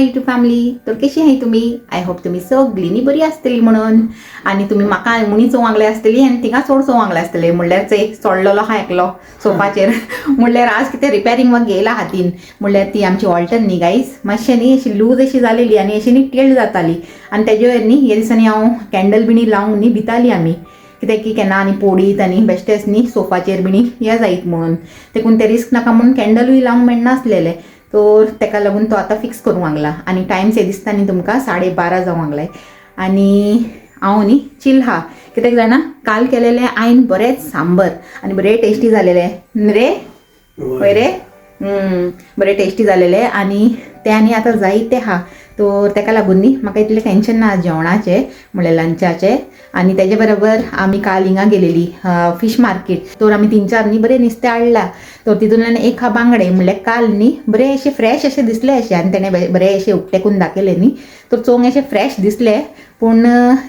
YouTube family. तर कशी आहे तुम्ही? आय होप तुम्ही सगळींनी बरी आसतली म्हणून. आणि तुम्ही म्हाका मुणी चोवांगले आसतली आनी तिंगा चड चोवांगले आसतले. म्हणल्यार ते सोडलेलो हा एकलो सोफाचेर. म्हणल्यार आज कितें रिपेरिंग वा गेला हातीन. म्हणल्यार ती आमची ऑल्टन न्ही गाईज, मातशें न्ही अशी लूज अशी जालेली आनी अशी न्ही टिल्ड जाताली. आनी तेजे वयर न्ही हे दिसांनी हांव कॅन्डल बिणी लावंक न्ही भिताली आमी, कित्याक की केन्ना आनी पोडीत आनी बेश्टेच न्ही सोफाचेर बिणी हे जायत म्हणून. देखून ते रिस्क नाका म्हणून कॅन्डलूय लावंक मेळनासलेले. तर तेका लागून तो आतां फिक्स करूंक लागला. आनी टायम से दिसता न्ही तुमकां 12:30 जावंक लागलाय. आनी हांव न्ही चिल हा, कित्याक जाणा काल केलेले आयन बरेंच सांबर आनी बरें टेस्टी जालेले रे. पळय रे, बरें टेस्टी जालेले. आनी ते आनी आतां जायते हा. तर तेका लागून न्ही म्हाका इतलें टेन्शन ना जेवणाचें म्हणल्यार लंचाचें. आनी तेजे बरोबर आमी काल हिंगा गेलेली फीश मार्केट. तर आमी 3-4 न्ही बरें नुस्तें हाडला. तर तितूंतल्यान एक हा बांगडे. म्हणल्यार काल न्ही बरें अशें फ्रेश अशें दिसलें अशें. आनी तेणें बरें अशें उकतेकून दाखयलें न्ही, तर चोंक अशें फ्रेश दिसलें. पूण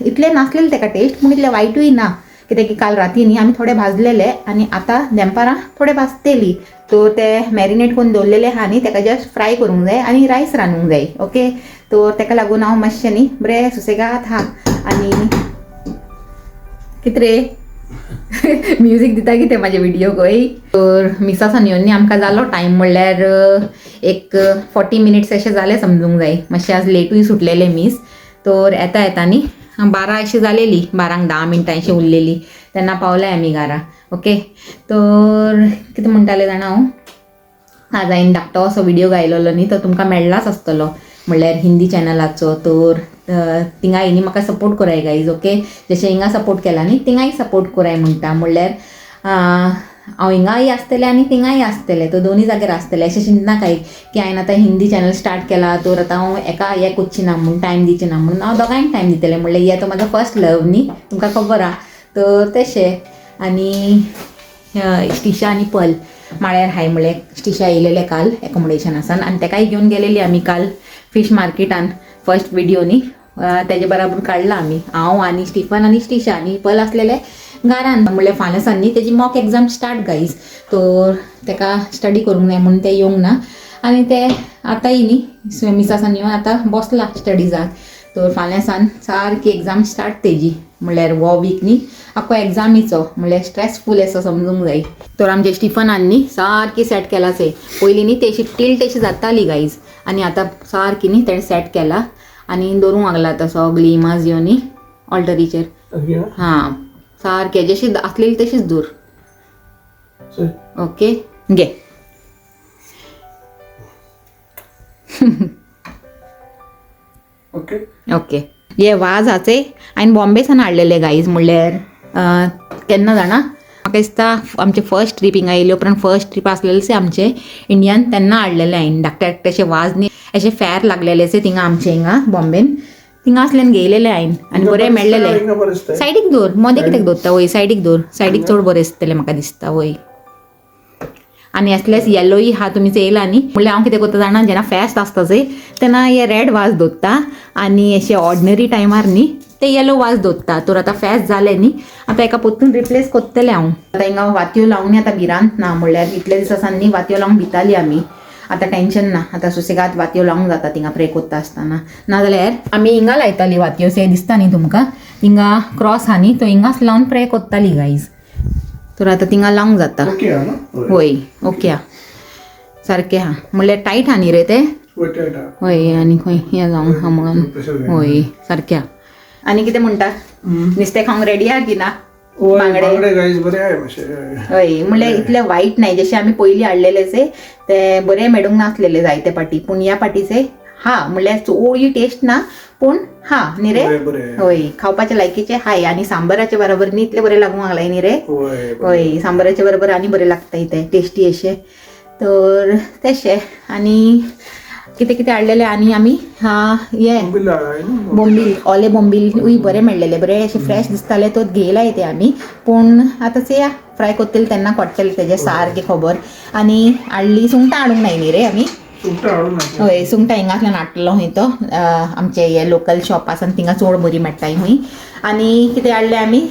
इतलें नासलेलें तेका टेस्ट, पूण इतलें वायटूय ना. कित्याक की काल राती न्ही आमी थोडे भाजलेले आनी आतां दनपारां थोडे भाजतेली. तर ते मॅरिनेट करून दवरलेले हा न्ही, तेका जस्ट फ्राय करूंक जाय आनी रायस रांदूंक जाय. ओके, तर तेका लागून हांव मातशें न्ही बरें सुसेगाद हा. आनी कितें रे म्युजीक दिता कितें म्हाजे व्हिडिओ खंय. तर मिसासान येवन न्ही आमकां जालो टायम, म्हणल्यार एक 40 मिनिट्स अशें जाले समजूंक जाय. मातशें आज लेटूय सुटलेले मीस. तर येता येता न्ही 12 अशी जालेली, 12क 10 मिनटां अशी उरलेली तेन्ना पावले आमी घरा. ओके, तर कितें म्हणटाले जाणा हांव, आज हांवें धाकटो असो व्हिडिओ घायलेलो न्ही, तो तुमकां मेळ्ळाच आसतलो, म्हणल्यार हिंदी चॅनलाचो. तर तिंगाय न्ही म्हाका सपोर्ट कराय गायज. ओके, जशें हिंगा सपोर्ट केला न्ही तिंगाय सपोर्ट कराय म्हणटा. म्हणल्यार हांव हिंगाय आसतलें आनी तिंगाय आसतलें, तो दोनी जाग्यार आसतलें. अशें चिंतनाकाय की हांवें आतां हिंदी चॅनल स्टार्ट केला तर आतां हांव एका हे करची ना म्हणून, टायम दिवची ना म्हणून. हांव दोगांयक टायम दितलें. म्हणल्यार हे तो म्हाजो फर्स्ट लव न्ही, तुमकां खबर आहा. तर तशें. आनी स्टिशा आनी पल माळ्यार हाय. म्हणल्यार स्टिशा येयलेले काल एकोमोडेशनासान आनी तेकाय घेवन गेलेली आमी काल फीश मार्केटान. फर्स्ट व्हिडिओ न्ही तेजे बराबर काडला आमी, हांव आनी स्टिफन आनी स्टिशा. आनी पल आसलेले घरान. म्हणल्यार फाल्यां सान न्ही तेजी मॉक एग्जाम स्टार्ट गायज. तर तेका स्टडी करूंक जाय म्हणून ते येवंक ना. आनी ते आतांय न्ही मिसासान येवन आतां बसला स्टडीजाक. तर फाल्यां सान सारकी एग्जाम स्टार्ट तेजी. म्हणल्यार हो वीक न्ही आख्खो एग्जामीचो, म्हणल्यार स्ट्रेसफूल असो समजूंक जाय. तर आमचे स्टिफनान न्ही सारकी सेट केला से. पयलीं न्ही तेशी टिल्ट अशी जाताली गायज, आनी आतां सारकी न्ही तेणें सेट केला आनी दवरूंक लागला आतां सगळी इमाज येवन न्ही ऑल्टरीचेर. हां, सारके जशी आसलेली तशीच दूर. ओके घे. ओके ओके, हे वाज हाचे हांवें बॉम्बेसान हाडलेले गायज. म्हणल्यार केन्ना जाणा म्हाका दिसता आमचे फर्स्ट ट्रीप हिंगा येयले उपरांत फर्स्ट ट्रीप आसलेलें आमचें इंडियान, तेन्ना हाडलेलें हांवें. धाकटे धाकटे अशे वाज न्ही अशे फेर लागलेले अशे थिंगा आमचे हिंगा बॉम्बेन. थिंगा असल्यान घेयलेले हांवें आनी बरें मेळ्ळेले. सायडीक दवर, मोदें कित्याक दवरता वय, सायडीक दवर. सायडीक चड बरें दिसतलें म्हाका दिसता वय. आनी असलेच येलोय हा तुमी चेयला न्ही. म्हणल्यार हांव कितें करता जाणा, जेन्ना फेस्त आसता चंय तेन्ना हे रेड वाज दवरता आनी अशे ऑर्डिनरी टायमार न्ही ते येलो वाज दवरता. तर आतां फेस्त जालें न्ही, आतां एका पोत्तून रिप्लेस करतलें हांव. आतां हिंगा वातयो लावंक आतां भिरांत ना. म्हणल्यार इतले दीस आसा न्ही वातयो लावंक भिताली आमी. आतां टेन्शन ना, आतां सुसेगाद वातयो लावंक जाता थिंगा प्रे करता आसतना. नाजाल्यार आमी हिंगा लायताली वातयो, से दिसता न्ही तुमकां. हिंगा क्रॉस हा न्ही, तो हिंगाच लावन प्रे करताली गायज. तर आतां थिंगा लावंक जाता. होय ओके हा, सारकें हा. म्हणल्यार टायट हा न्ही रे ते. होय, आनी खंय हें जावंक हा म्हणून. होय सारकें हा. आनी कितें म्हणटा, नुस्तें खावंक रेडी आहा की ना? बांगडे गाईज बरे आहे मातशे. हय, म्हणल्यार इतले वायट नाही. जशे आमी पयलीं हाडलेलेचे ते बरे मेळूंक नासलेले जायते पाटी, पूण ह्या पाटीचे हा. म्हणल्यार चोळी टेस्ट ना, पूण हा न्ही रे. होय, खावपाच्या लायकीचे हाय. आनी सांबराचे बरोबर न्ही इतले बरें लागूंक लागलाय न्ही रे. होय, सांबराचे बरोबर आनी बरें लागताय ते टेस्टी अशे. तर तशें. आनी कितें कितें हाडलेलें आनी आमी हे बोंबील, ओले बोंबील बरे मेळ्ळेले, बरे अशे फ्रेश दिसताले. तो घेयलाय ते आमी. पूण आतां चेया फ्राय करतले तेन्ना कळटलें तेजें सारकें खबर. आनी हाडली सुंगटां हाडूंक नाय न्ही रे आमी. होय, सुंगटां हिंगांतल्यान हाडटलो हूंय तो आमचे हे लोकल शॉप आसा थिंगा चड बरी मेळटाय हूंय. आनी कितें हाडलें आमी,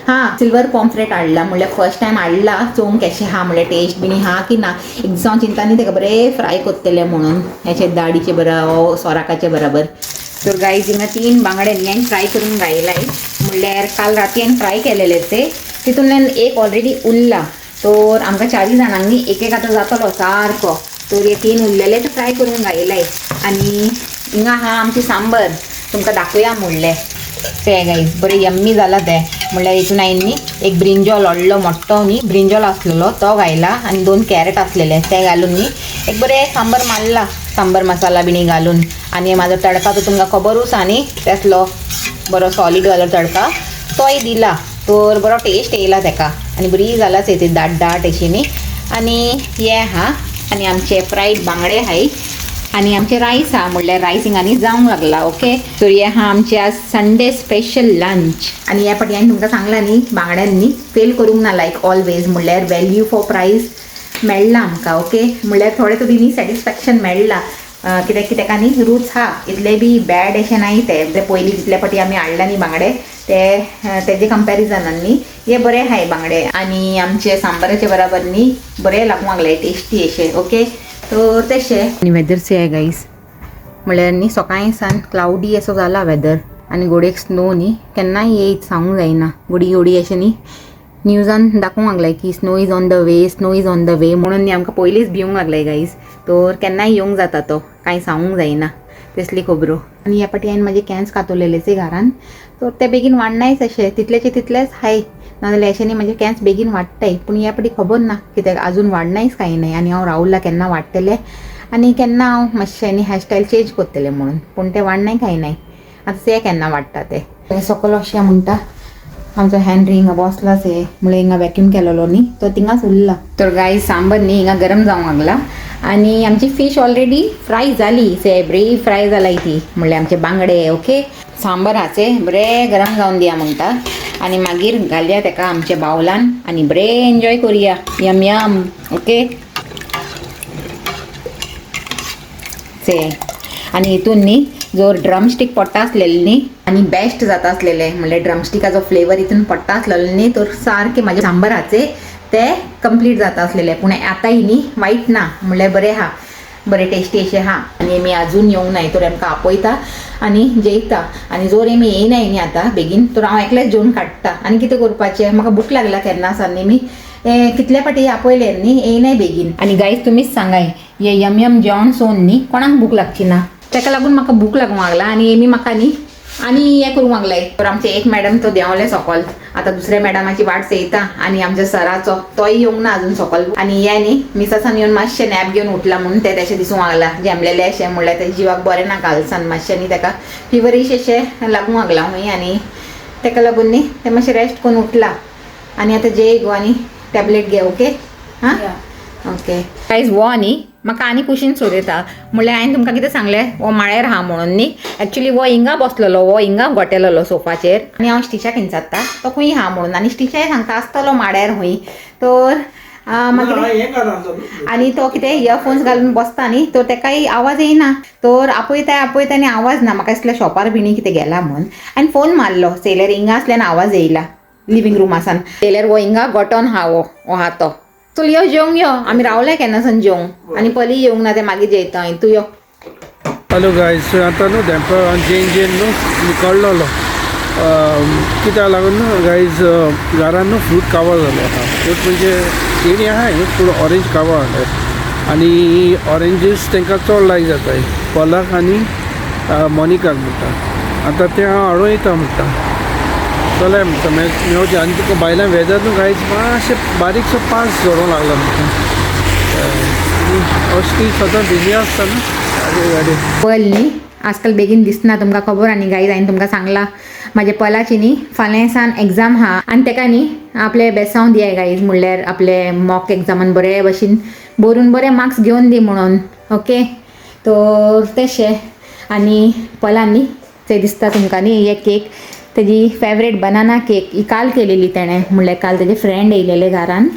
हां सिल्वर पॉम्फ्रेट हाडला म्हणल्यार फर्स्ट टायम हाडला चोवंक कशें हा म्हणल्यार टेस्ट बीन हा की ना एक दिसा हांव चिंता न्ही तेका बरें फ्राय कोत्तलें म्हणून हेचे दाडीचे बरोबर सोराकाचे बरोबर. तर गायज हिंगा 3 बांगडे न्ही हांवें फ्राय करून घायलाय म्हणल्यार काल राती हांवें फ्राय केलेले ते तितूंतल्यान एक ऑलरेडी उरला. तर आमकां 4 जाणांनी एक एक आतां जातलो सारको. तर हे 3 उरलेले ते फ्राय करून घायलाय. आनी हिंगा हा आमची सांबर तुमकां दाखोवया म्हणलें ते गायज बरें यम्मी जाला ते म्हणल्यार हितून हांवें न्ही एक ब्रिंजॉल व्हडलो मोठो न्ही ब्रिंजॉल आसलेलो तो घायला आनी 2 कॅरेट आसलेले ते घालून न्ही एक बरें सांबर मारला सांबर मसाला बिणी घालून. आनी म्हाजो तडका तो तुमकां खबरूच आहा न्ही तेसलो बरो सॉलीड वालो तडका तोय दिला. तर बरो टेस्ट येयला तेका आनी बरी जाला ती दाट अशी न्ही. आनी हे हा आनी आमचे फ्रायड बांगडे हाय आनी आमचे रायस हा म्हणल्यार रायस हिंगांनी जावंक लागला. ओके सो हे हा आमचे आज संडे स्पेशल लंच. आनी ह्या फाटी हांवें तुमकां सांगलां न्ही बांगड्यांनी फेल करूंक ना लायक ऑलवेज म्हणल्यार वॅल्यू फॉर प्रायस मेळ्ळा आमकां. ओके म्हणल्यार थोडे तरी न्ही सॅटिस्फॅक्शन मेळ्ळा कित्याक की तेका न्ही रूच हा इतले बी बॅड अशें नाय ते पयलीं जितले फाटी आमी हाडला न्ही बांगडे तेजे कंपॅरिजनान न्ही हे बरे हाय बांगडे. आनी आमचे सांबाराचे बराबर न्ही बरे लागूंक लागले टेस्टी अशे. ओके तर तशें आनी वेदर से आहे गायज म्हळ्यार न्ही सकाळीं सान क्लाउडी असो जाला वेदर आनी गोडेक स्नो न्ही केन्नाय येयत सांगूंक जायना गोडी गोडी अशें न्ही न्यूजान दाखोवंक लागलाय की snow is on the way म्हणून न्ही आमकां पयलींच भिवंक लागलाय गायज. तर केन्नाय येवंक जाता तो कांय सांगूंक जायना तसली खबरो. आनी ह्या फाटी हांवें म्हाजे कॅन्स कातोलेलेचे घरान तर ते बेगीन वाडनायच अशें तितलेचे तितलेच हाय नाजाल्यार अशें न्ही म्हाजे कॅन्स बेगीन वाडटाय पूण ह्या फाटी खबर ना कित्याक आजून वाडनायच कांय नाय. आनी हांव राहुलला केन्ना वाडटलें आनी केन्ना हांव मातशें न्ही हेअरस्टायल चेंज कोत्तलें म्हणून पूण तें वाडनाय कांय नाय. आतां ते केन्ना वाडटा ते सकयल अशें म्हणटा आमचो हँड हिंगा बसलाच हे म्हळ्यार हिंगा वॅक्यूम केलेलो न्ही तो थिंगाच उरला. तर गायज सांबर न्ही हिंगा गरम जावंक लागला आनी आमची फीश ऑलरेडी फ्राय जाली बरी फ्राय जालाय ती म्हणल्यार आमचे बांगडे. ओके सांबर हाचे बरें गरम जावन दिया म्हणटा आनी मागीर घालया तेका आमच्या बावलान आनी बरें एन्जॉय करुया यम यम. ओके से आनी हितून न्ही जो ड्रमस्टीक पडटा आसलेले न्ही आनी बेस्ट जाता आसलेले म्हणल्यार ड्रमस्टिकाचो फ्लेवर हितून पडटा आसलेलो न्ही तर सारके म्हाजे सांबराचे ते कंप्लीट जाता आसलेले. पूण आतां न्ही वायट ना म्हणल्यार बरें हा बरें टेस्टी अशें हा. आनी आमी आजून येवंक नाय तर आमकां आपयता आनी जेयता आनी जर आमी येयनाय न्ही आतां बेगीन तर हांव एकलेंच जेवन काडटा आनी कितें करपाचें म्हाका भूक लागला केन्ना सान न्ही मी कितले फाटी आपयले न्ही येयनाय बेगीन. आनी गायज तुमीच सांगाय हे यम यम जेवण सोन न्ही कोणाक भूक लागची ना तेका लागून म्हाका भूक लागूंक लागला आनी एमी म्हाका न्ही आनी हें करूंक लागलाय. तर आमचे एक मॅडम तो देंवले सकल आतां दुसऱ्या मॅडमाची वाट चयता आनी आमच्या सराचो तोय येवंक ना आजून सकल. आनी हे न्ही मिसासान येवन मातशें नॅप घेवन उठला म्हणून ते तेशें दिसूंक लागला जेमलेले अशें म्हणल्यार तेजे जिवाक बरें ना कालसान मातशें न्ही तेका फिवरीश अशें लागूंक लागला खंय आनी तेका लागून न्ही ते मातशें रेस्ट करून उठला आनी आतां जेय गो आनी टॅबलेट घे. ओके हां ओके गायज वो न्ही म्हाका आनी कुशीन सोदयता म्हणल्यार हांवें तुमकां कितें सांगलें वो माळ्यार हा म्हणून न्ही एक्चुली वो हिंगा बसलेलो वो हिंगा गोटेलेलो सोफाचेर आनी हांव स्टिचाक हिंचात्ता तो खंय हा म्हणून आनी स्टिचाय सांगता आसतलो माड्यार खंय. तर मागीर आनी तो कितें इयरफोन्स घालून बसता न्ही तर तेकाय आवाज येयना तर आपयताय आनी आवाज ना म्हाका दिसलें शॉपार बिणी कितें गेला म्हणून हांवें फोन मारलो सेलर हिंगा आसल्यान आवाज येयला लिवींग रुमासान सेलर वो हिंगा गोटोन हा वो हा तो चल यो जेवंक यो आमी रावले केन्नासान जेवंक आनी पली येवंक ना ते मागीर जेयता तूं यो. हॅलो गायज आतां न्हू दॅम्पर जेन न्हू निकळ्ळो कित्याक लागून न्हू गायज घरान न्हू फ्रूट काबार जालो आहा. फ्रूट म्हणजे केळी आहा न्हू पूण ऑरेंज काबार जाले आनी ऑरेंजीस तांकां चड लायक जाताय पलाक आनी मोनिकाक म्हणटा. आतां ते हांव हाडूं येता म्हणटा चलय म्हणटा मेळचें आनी तुका भायल्यान वेदर न्हू गायज मातशें बारीकसो पावस जोरूंक लागला म्हणटा अशी सदां बिजी आसता न्हू पल न्ही आजकाल बेगीन दिसना तुमकां खबर. आनी गायज हांवें तुमकां सांगलां म्हाजे पलाची न्ही फाल्यां सान एग्जाम हा आनी तेका न्ही आपले बेसांव दियाय गायज म्हणल्यार आपले मॉक एग्जामान बरे भशेन बरोवन बरे मार्क्स घेवन दी म्हणून. ओके तर तशें आनी पलान न्ही तें दिसता तुमकां न्ही हे केक तेजी फेवरेट बनाना केक ही काल केलेली तेणें म्हणल्यार काल तेजे फ्रेंड येयलेले घरान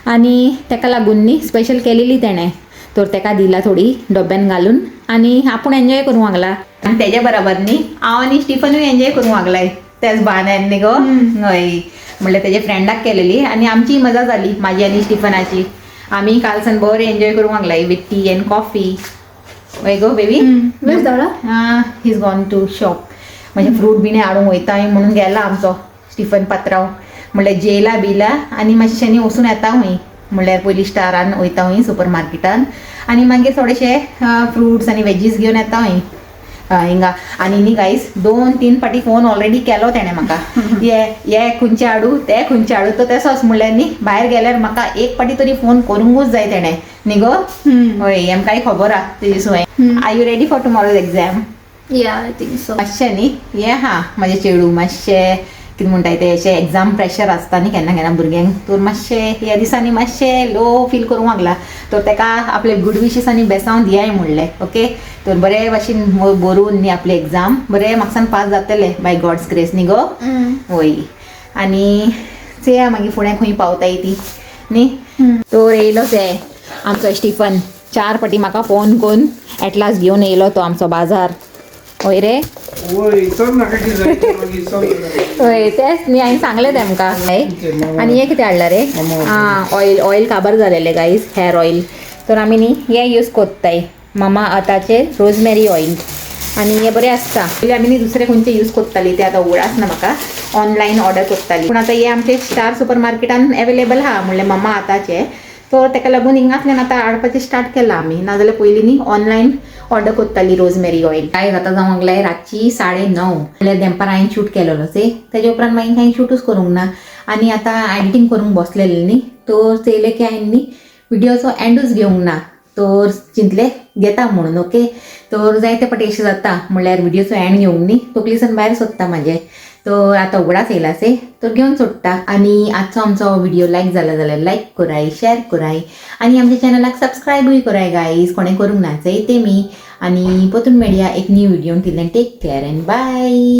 आनी तेका लागून न्ही स्पेशल केलेली तेणें तर तेका दिला थोडी डब्यान घालून आनी आपूण एन्जॉय करूंक लागला आनी तेजे बराबर न्ही हांव आनी स्टिफनूय एन्जॉय करूंक लागलाय तेच बाहान्यान न्ही गो. हय म्हणल्यार तेजे फ्रेंडाक केलेली आनी आमची मजा जाली म्हाजी आनी स्टिफनाची. आमी कालसान बरें एन्जॉय करूंक लागलाय विथ टी एंड कॉफी. वय गो बेबी वेळ जाला he is gone to shop. म्हणजे फ्रूट बिने हाडूंक वयताय म्हणून गेला आमचो स्टिफन पात्रांव. म्हणल्यार जेला बिला आनी मातशेंनी वचून येता हूंय. म्हणल्यार पयलीं स्टारान वयता हूंय सुपर मार्केटान आनी मागीर थोडेशे फ्रुट्स आनी वेजीस घेवन येता हूंय हिंगा. आनी न्ही गायज 2-3 फाटी फोन ऑलरेडी केलो तेणें म्हाका. हे खंयचे हाडू ते खंयचे हाडू तो तसोच म्हणल्यार न्ही भायर गेल्यार म्हाका एक फाटी तरी फोन करूंकूच जाय तेणें न्ही गो. हय आमकांय खबर आहा तेजी सोय. Are you ready for tomorrow's exam? Yeah I think so. मातशें न्ही हे हा म्हाजे चेडू मातशें कितें म्हणटाय ते अशें एग्जाम प्रेशर आसता न्ही केन्ना केन्ना भुरग्यांक. तर मातशें ह्या दिसांनी मातशें लो फील करूंक लागला. तर तेका आपले गुड विशीस आनी बेसांव दियाय म्हणलें. ओके तर बरे भाशेन बरोवन न्ही आपले एग्जाम बरे मार्क्सान पास जातले बाय गॉड्स ग्रेस न्ही गो. वय आनी चोया मागीर फुडें खंय पावताय ती न्ही. तर येयलो ते आमचो स्टिफन 4 फाटी म्हाका फोन करून एटलास घेवन येयलो तो आमचो बाजार. वय रे वय चल नाका की जाय मागीर चल. होय तेच न्ही हांवें सांगलें तेमकां. आनी हे कितें हाडला रे ऑयल काबार जालेले गायज हेअर ऑयल. तर आमी न्ही हे यूज कोत्ताय मामा अर्थाचे रोजमेरी ऑयल आनी हे बरें आसता. पयलीं आमी न्ही दुसरे खंयचे यूज कोत्ताली ते आतां उगडाच ना म्हाका. ऑनलायन ऑर्डर कोत्ताली पूण आतां हे आमचे स्टार सुपर मार्केटान एवेलेबल आहा म्हणल्यार मामा आतांचे. तर ताका लागून हिंगातल्यान आतां हाडपाचें स्टार्ट केलां आमी. नाजाल्यार पयलीं न्ही ऑनलायन ऑर्डर कोत्ताली रोजमेरी ऑयल. काय जाता जावंक लागलाय रातची 9:30 म्हणल्यार दनपार हांवें शूट केलेलो तेजे उपरांत मागीर कांय शूटूच करूंक ना. आनी आतां एडिटींग करूंक बसलेलें न्ही तर चयलें की हांवें न्ही व्हिडियोचो एंडूच घेवंक ना. तर चिंतलें घेता म्हणून. ओके तर जायते फाटी अशें जाता म्हणल्यार व्हिडियोचो एंड घेवंक न्ही तकलीसान भायर सोदता म्हाजें. तर आतां उगडाच येयला तर घेवन सोडटा. आनी आजचो आमचो व्हिडियो लायक जाला जाल्यार लायक कराय शेअर कराय आनी आमच्या चॅनलाक सबस्क्रायबूय कराय गायज कोणें करूंक ना तेमी. आनी परतून मेळया एक न्यू व्हिडिओन. Till then take care and bye.